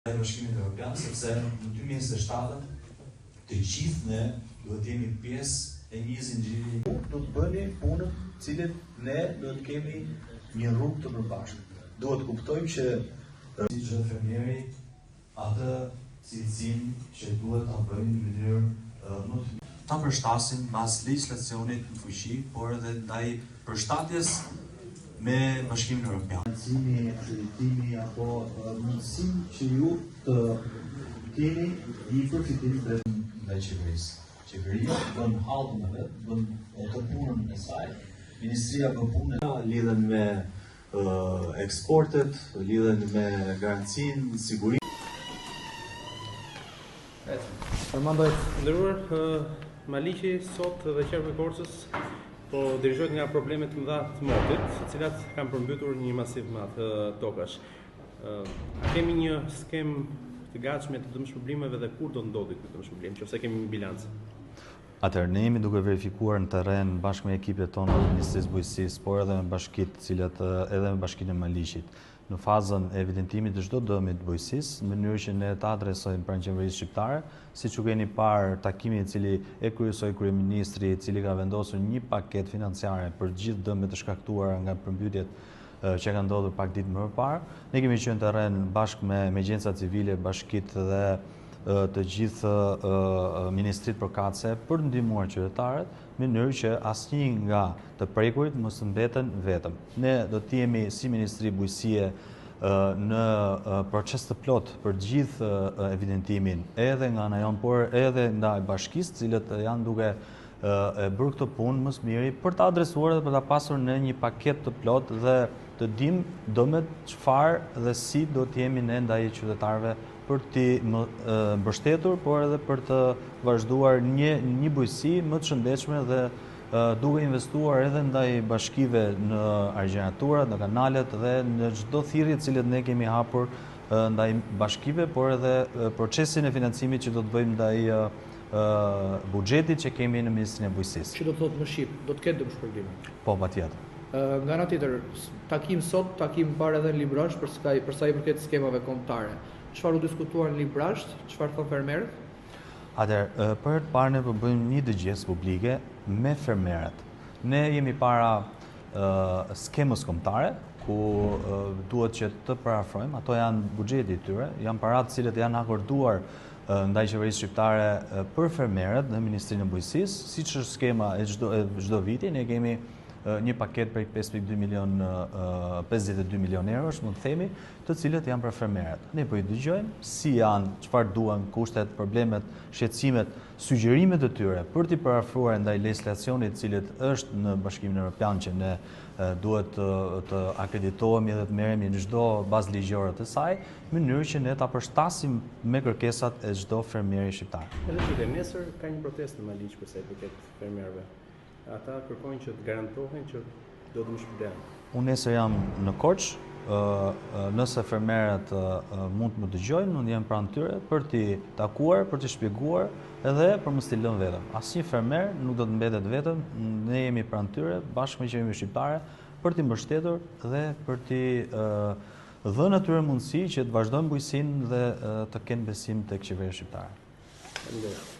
Bashkimit Evropian, sepse në 2027 të gjithë ne do të jemi pjesë e një zinxhiri. Do të bëni punën cilët ne do të kemi një rrugë të përbashkët. Duhet të kuptojmë që si çdo fermieri atë cilësinë që duhet ta bëjnë në mënyrë më të mirë. Ta përshtasin mbas legjislacionit në fuqi, por edhe ndaj përshtatjes me Bashkimin Evropian. Financimi, akreditimi apo mundësinë që ju të keni një përfitim ndaj qeverisë. Qeveria bën hallën e vet, bën të punën e saj. Ministria bën punën lidhen me eksportet, lidhen me garancinë, sigurinë. Nderuar, Maliqi sot dhe qerpi i Korçës po dirijohet nga probleme të mëdha të motit, të cilat kanë përmbytur një masiv madh tokash. A kemi një skemë të gatshme të dëmshpërblimeve dhe kur do ndodhi ky dëmshpërblim, nëse kemi një bilanc? Atëherë, ne jemi duke verifikuar në terren bashkë me ekipet tonë të Ministrisë Bujqësisë, por edhe me bashkitë, të cilat edhe me Bashkinë e Maliqit, në fazën e evidentimit të çdo dëmi të bujqësisë, në mënyrë që ne ta adresojmë pranë qeverisë shqiptare, siç u keni parë takimin i cili e kryesoi kryeministri, i cili ka vendosur një paketë financiare për gjithë dëmet të shkaktuara nga përmbytjet që kanë ndodhur pak ditë më parë. Ne kemi qenë në terren bashkë me Agjenca Civile, bashkitë dhe të gjithë ministrit përkatëse për të ndihmuar qytetarët në mënyrë që asnjë nga të prekurit mos të mbeten vetëm. Ne do të jemi si Ministri Bujqësie në proces të plot për gjithë evidentimin edhe nga ana jonë, por edhe ndaj bashkisë, cilët janë duke e bërë këtë punë më së miri për ta adresuar dhe për ta pasur në një paketë të plot dhe të dim dëmet çfarë dhe si do të jemi ne ndaj qytetarëve për t'i mbështetur, por edhe për të vazhduar një bujqësi më të shëndetshme dhe duke investuar edhe ndaj bashkive në argjenatura, në kanalet dhe në çdo thirrje të cilët ne kemi hapur ndaj bashkive, por edhe procesin e financimit që do të bëjmë ndaj buxhetit që kemi në Ministrinë e Bujqësisë. Që do të thotë më shqip, do të ketë dëmshpërblim. Po, patjetër. Nga ana tjetër, takim sot, takim parë edhe në Librazh për sa i përket skemave kombëtare. Çfarë u diskutuar në Librazh, çfarë thon fermerët? Atëherë, për të parë ne po bëjmë një dëgjesë publike me fermerët. Ne jemi para skemës kombëtare, ku duhet që të parafrojmë, ato janë buxheti i tyre, janë paratë të cilët janë akorduar ndaj qeverisë shqiptare për fermerët në Ministrinë e Bujqësisë, siç është skema e çdo viti. Ne kemi një paket prej 5.2 milion, 52 milion eurosh, mund të themi, të cilët janë për fermerët. Ne po i dëgjojmë si janë, çfarë duan, kushtet, problemet, shqetësimet, sugjerimet e tyre për t'i parafruar ndaj legjislacionit i cili është në Bashkimin Evropian, që ne duhet të akreditohemi dhe të merremi në çdo bazë ligjore të saj, në mënyrë që ne ta përshtasim me kërkesat e çdo fermieri shqiptar. Edhe që nesër ka një protestë në Maliq për sa i përket fermerëve. Ata kërkojnë që të garantohen që do të mëshpërblehen. Unë nesër jam në Korçë, nëse fermerët mund të më dëgjojnë, unë jam pranë tyre për t'i takuar, për t'i shpjeguar edhe për mos t'i lënë vetëm. Asnjë fermer nuk do të mbetet vetëm, ne jemi pranë tyre bashkë me qeverinë shqiptare për t'i mbështetur dhe për t'i dhënë atyre mundësi që të vazhdojnë bujqësinë dhe të kenë besim tek qeveria shqiptare.